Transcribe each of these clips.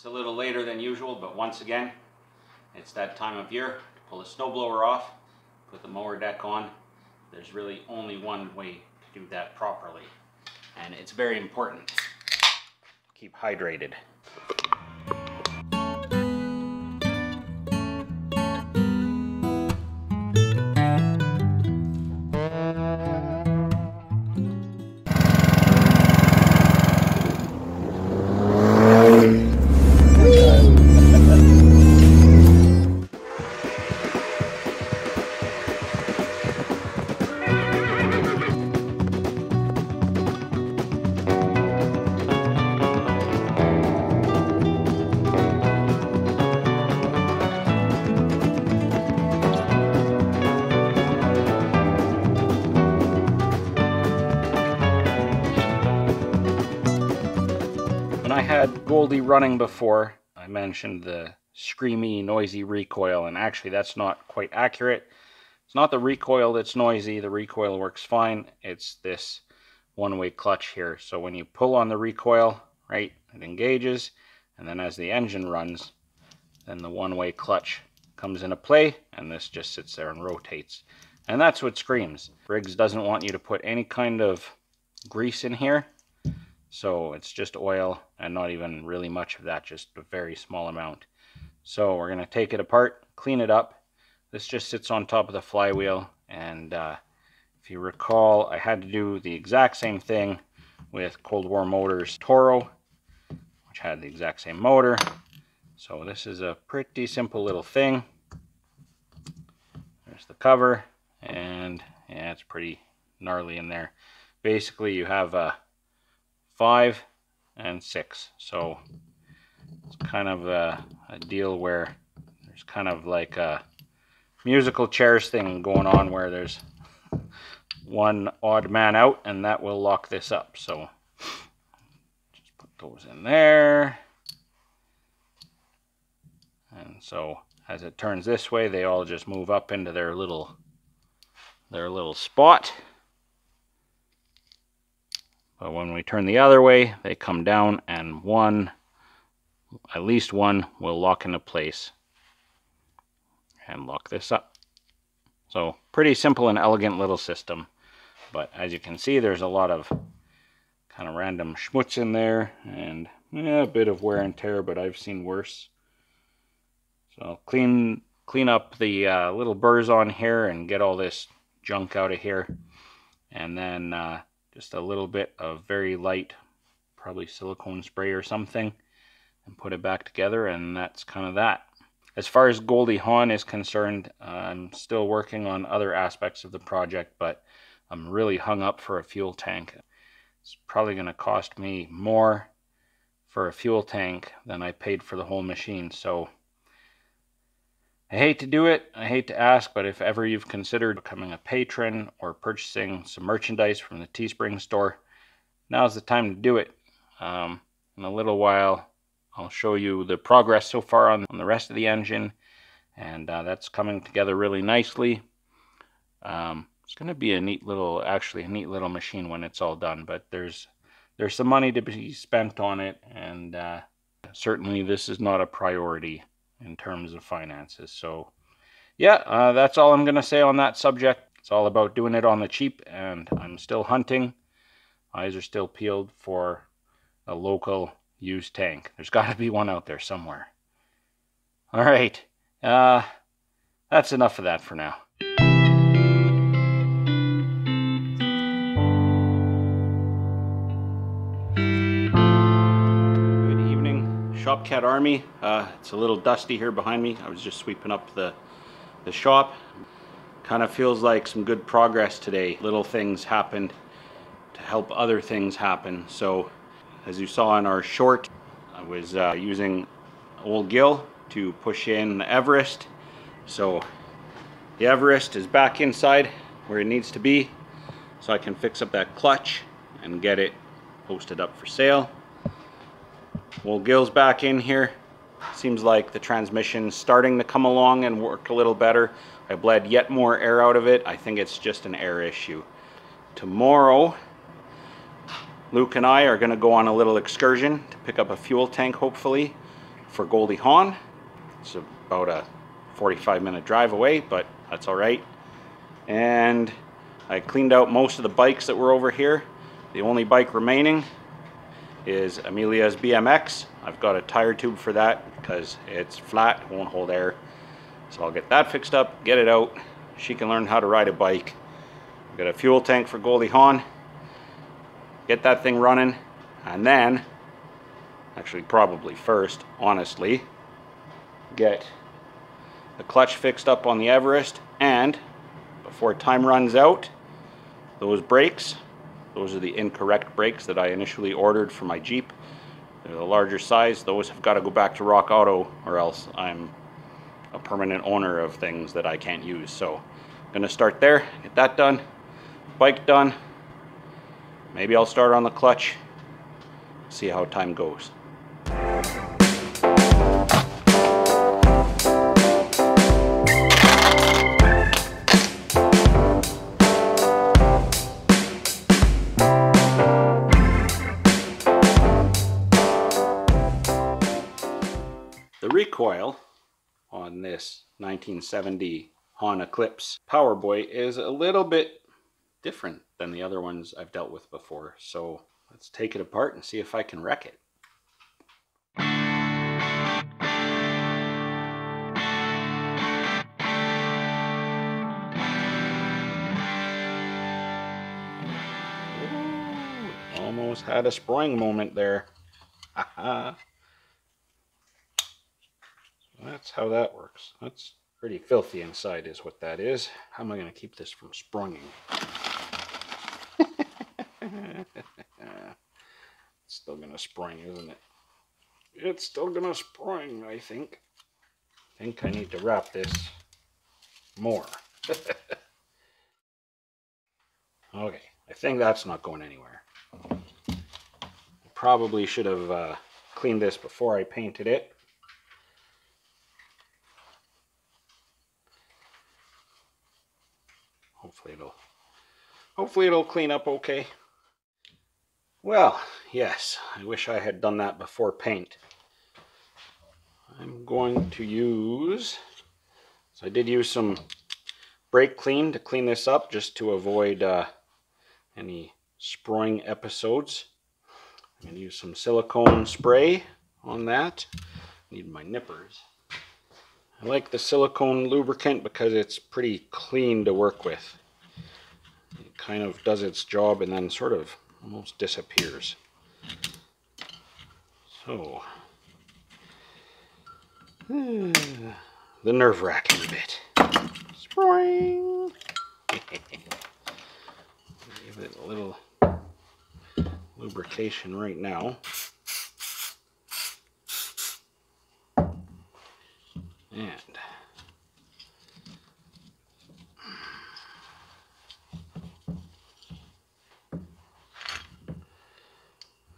a little later than usual, but once again, it's that time of year to pull the snowblower off, put the mower deck on. There's really only one way to do that properly, and it's very important. Keep hydrated. When I had Goldie running before, I mentioned the screamy, noisy recoil, and actually that's not quite accurate. It's not the recoil that's noisy, the recoil works fine. It's this one-way clutch here. So when you pull on the recoil, right, it engages, and then as the engine runs, then the one-way clutch comes into play, and this just sits there and rotates. And that's what screams. Briggs doesn't want you to put any kind of grease in here. So it's just oil and not even really much of that, just a very small amount. So we're going to take it apart, clean it up. This just sits on top of the flywheel, and if you recall, I had to do the exact same thing with Cold War Motors Toro, which had the exact same motor. So this is a pretty simple little thing. There's the cover, and yeah, it's pretty gnarly in there. Basically you have a 5 and 6, so it's kind of a deal where there's kind of like a musical chairs thing going on where there's one odd man out, and that will lock this up. So just put those in there, and so as it turns this way, they all just move up into their little spot. But when we turn the other way, they come down, and at least one will lock into place and lock this up. So pretty simple and elegant little system. But as you can see, there's a lot of kind of random schmutz in there, and yeah, a bit of wear and tear, but I've seen worse. So I'll clean up the little burrs on here and get all this junk out of here. And then just a little bit of very light, probably silicone spray or something, and put it back together, and that's kind of that. As far as Goldie Hahn is concerned, I'm still working on other aspects of the project, but I'm really hung up for a fuel tank. It's probably going to cost me more for a fuel tank than I paid for the whole machine, so I hate to do it, I hate to ask, but if ever you've considered becoming a patron or purchasing some merchandise from the Teespring store, now's the time to do it. In a little while, I'll show you the progress so far on the rest of the engine, and that's coming together really nicely. It's going to be a neat little machine when it's all done, but there's some money to be spent on it, and certainly this is not a priority in terms of finances. So yeah, that's all I'm going to say on that subject. It's all about doing it on the cheap, and I'm still hunting. Eyes are still peeled for a local used tank. There's got to be one out there somewhere. All right, that's enough of that for now. Shopcat Army. It's a little dusty here behind me. I was just sweeping up the shop. Kind of feels like some good progress today. Little things happened to help other things happen. So as you saw in our short, I was using old Gill to push in the Everest. So the Everest is back inside where it needs to be, so I can fix up that clutch and get it posted up for sale. Well, Gill's back in here. Seems like the transmission's starting to come along and work a little better. I bled yet more air out of it. I think it's just an air issue. Tomorrow, Luke and I are going to go on a little excursion to pick up a fuel tank, hopefully. for Goldie Hahn. It's about a 45-minute drive away, but that's all right. And I cleaned out most of the bikes that were over here. The only bike remaining is Amelia's BMX. I've got a tire tube for that because it's flat, won't hold air. So I'll get that fixed up, get it out. She can learn how to ride a bike. I've got a fuel tank for Goldie Hahn. Get that thing running, and then, actually probably first, honestly, get the clutch fixed up on the Everest, and before time runs out, those brakes, those are the incorrect brakes that I initially ordered for my Jeep. They're the larger size. Those have got to go back to Rock Auto, or else I'm a permanent owner of things that I can't use. So I'm gonna start there, get that done, bike done. Maybe I'll start on the clutch, see how time goes. The recoil on this 1970 Hahn-Eclipse Powerboy is a little bit different than the other ones I've dealt with before. So let's take it apart and see if I can wreck it. Ooh, almost had a sprung moment there. Haha. That's how that works. That's pretty filthy inside is what that is. How am I going to keep this from sprunging? It's still going to sprung, isn't it? It's still going to sprung, I think. I think I need to wrap this more. Okay, I think that's not going anywhere. I probably should have cleaned this before I painted it. Hopefully it'll clean up okay. Well, yes, I wish I had done that before paint. I'm going to use, so I did use some brake clean to clean this up just to avoid any sprung episodes. I'm going to use some silicone spray on that. Need my nippers. I like the silicone lubricant because it's pretty clean to work with. It kind of does its job and then sort of almost disappears. So, the nerve-wracking bit. Spring! Give it a little lubrication right now.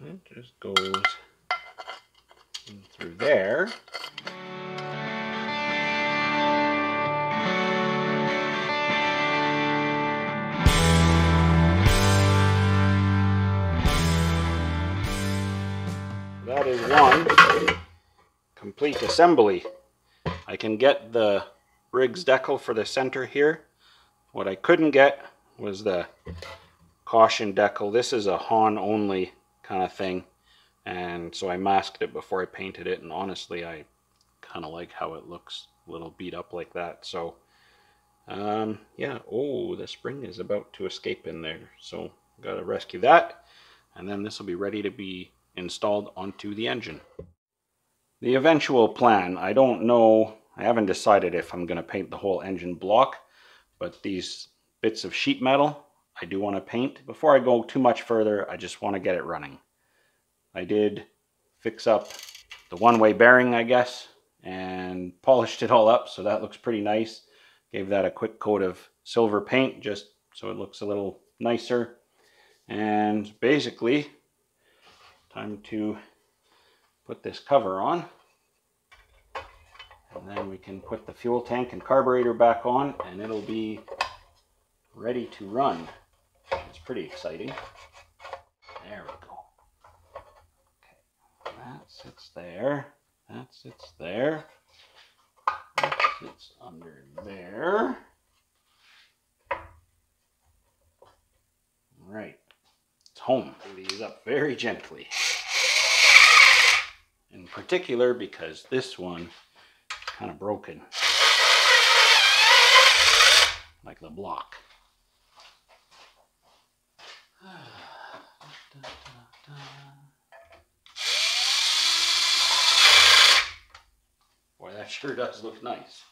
And it just goes in through there. That is one complete assembly. I can get the Briggs decal for the center here. What I couldn't get was the caution decal. This is a Hahn only kind of thing, and so I masked it before I painted it, and honestly I kind of like how it looks a little beat up like that. So yeah, oh, the spring is about to escape in there, so gotta rescue that, and then this will be ready to be installed onto the engine. The eventual plan, I don't know, I haven't decided if I'm going to paint the whole engine block, but these bits of sheet metal I do want to paint. Before I go too much further, I just want to get it running. I did fix up the one-way bearing, I guess, and polished it all up, so that looks pretty nice. Gave that a quick coat of silver paint just so it looks a little nicer. And basically, time to put this cover on, and then we can put the fuel tank and carburetor back on, and it'll be ready to run. It's pretty exciting. There we go. Okay, that sits there, That sits there. That sits under there. All right. It's home. Move these up very gently. In particular because this one is kind of broken. Like the block. Boy, that sure does look nice.